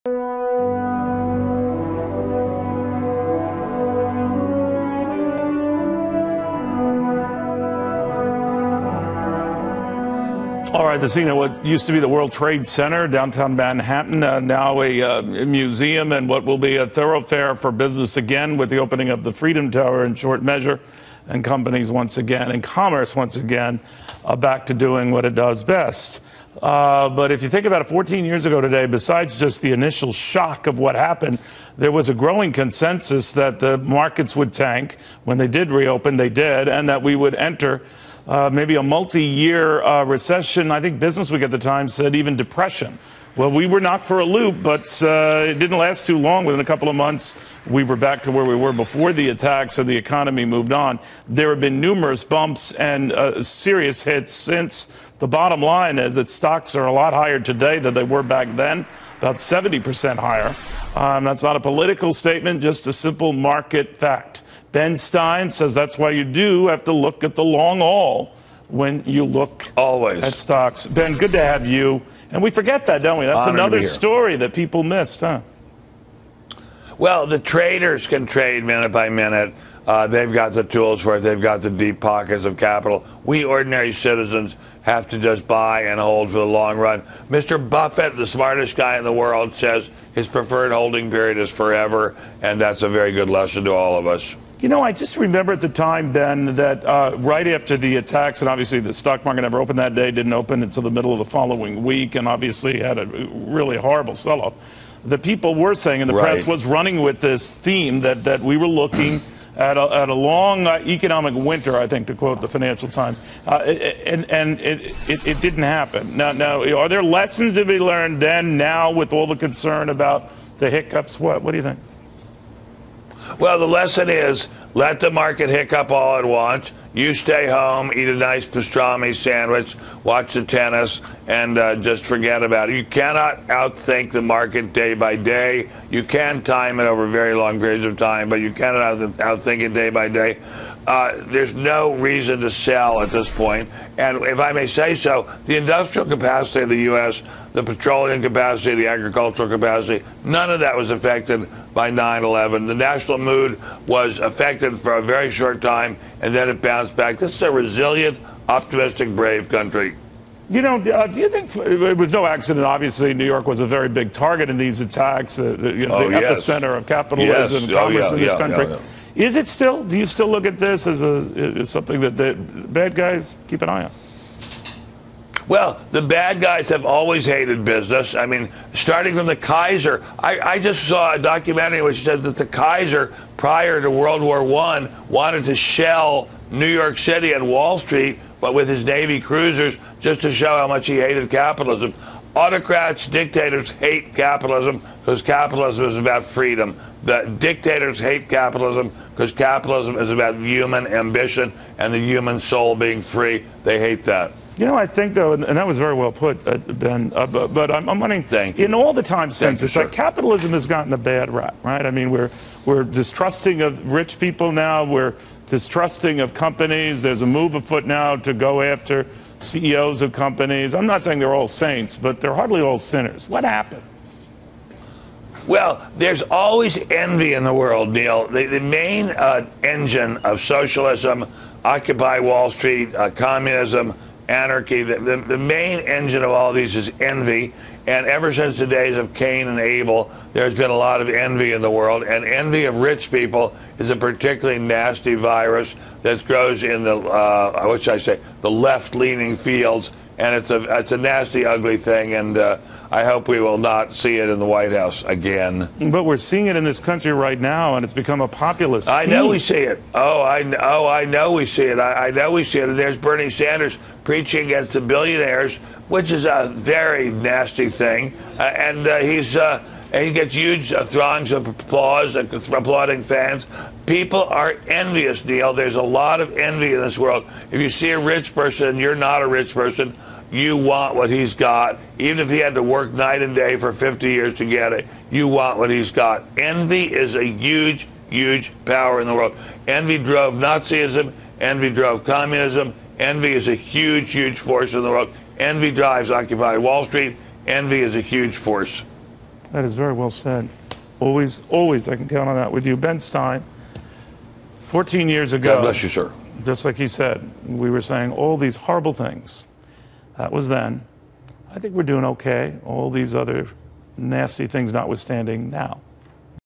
All right, the scene of what used to be the World Trade Center, downtown Manhattan, now a museum and what will be a thoroughfare for business again with the opening of the Freedom Tower in short measure, and companies once again, and commerce once again, back to doing what it does best. But if you think about it, 14 years ago today, besides just the initial shock of what happened, there was a growing consensus that the markets would tank. When they did reopen, they did, and that we would enter maybe a multi-year recession. I think Businessweek at the time said even depression. Well, we were knocked for a loop, but it didn't last too long. Within a couple of months, we were back to where we were before the attack, so the economy moved on. There have been numerous bumps and serious hits since. The bottom line is that stocks are a lot higher today than they were back then, about 70% higher. That's not a political statement, just a simple market fact. Ben Stein says that's why you do have to look at the long haul when you look at stocks. Ben, good to have you. And we forget that, don't we? That's another story that people missed, huh? Well, the traders can trade minute by minute. They've got the tools for it. They've got the deep pockets of capital. We ordinary citizens have to just buy and hold for the long run. Mr. Buffett, the smartest guy in the world, says his preferred holding period is forever, and that's a very good lesson to all of us. You know, I just remember at the time, Ben, that right after the attacks, and obviously the stock market never opened that day, didn't open until the middle of the following week, and obviously had a really horrible sell-off. The people were saying, and the press was running with this theme, that we were looking at a long economic winter, I think, to quote the Financial Times, and it didn't happen. Now, are there lessons to be learned then, now, with all the concern about the hiccups? What do you think? Well, the lesson is let the market hiccup all at once. You stay home, eat a nice pastrami sandwich, watch the tennis, and just forget about it. You cannot outthink the market day by day. You can time it over very long periods of time, but you cannot outthink it day by day. There's no reason to sell at this point. And if I may say so, the industrial capacity of the U.S., the petroleum capacity, the agricultural capacity, none of that was affected by 9/11. The national mood was affected for a very short time, and then it bounced back. This is a resilient, optimistic, brave country. You know, do you think it was no accident? Obviously, New York was a very big target in these attacks, the epicenter of capitalism and commerce in this country. Is it still? Do you still look at this as something that the bad guys keep an eye on? Well, the bad guys have always hated business. I mean, starting from the Kaiser. I just saw a documentary which said that the Kaiser, prior to World War I, wanted to shell New York City and Wall Street, but with his Navy cruisers, just to show how much he hated capitalism. Autocrats, dictators hate capitalism because capitalism is about freedom. The dictators hate capitalism because capitalism is about human ambition and the human soul being free. They hate that. You know, I think, though, and that was very well put, Ben, but I'm wondering, in all the time since, it's like capitalism has gotten a bad rap, right? I mean, we're distrusting of rich people now. We're distrusting of companies. There's a move afoot now to go after CEOs of companies. I'm not saying they're all saints, but they're hardly all sinners. What happened? Well, there's always envy in the world, Neil. The main engine of socialism, Occupy Wall Street, communism, anarchy, the main engine of all these is envy. And ever since the days of Cain and Abel, there's been a lot of envy in the world. And envy of rich people is a particularly nasty virus that grows in the, what should I say, the left-leaning fields. And it's a nasty, ugly thing, and I hope we will not see it in the White House again. But we're seeing it in this country right now, and it's become a populist theme. I know we see it. I know we see it. I know we see it. And there's Bernie Sanders preaching against the billionaires, which is a very nasty thing. And he gets huge throngs of applause, applauding fans. People are envious, Neil. There's a lot of envy in this world. If you see a rich person and you're not a rich person, you want what he's got. Even if he had to work night and day for 50 years to get it, you want what he's got. Envy is a huge, huge power in the world. Envy drove Nazism. Envy drove communism. Envy is a huge, huge force in the world. Envy drives Occupy Wall Street. Envy is a huge force. That is very well said. Always, always, I can count on that with you. Ben Stein, 14 years ago. God bless you, sir. Just like he said, we were saying all these horrible things. That was then. I think we're doing okay. All these other nasty things notwithstanding now.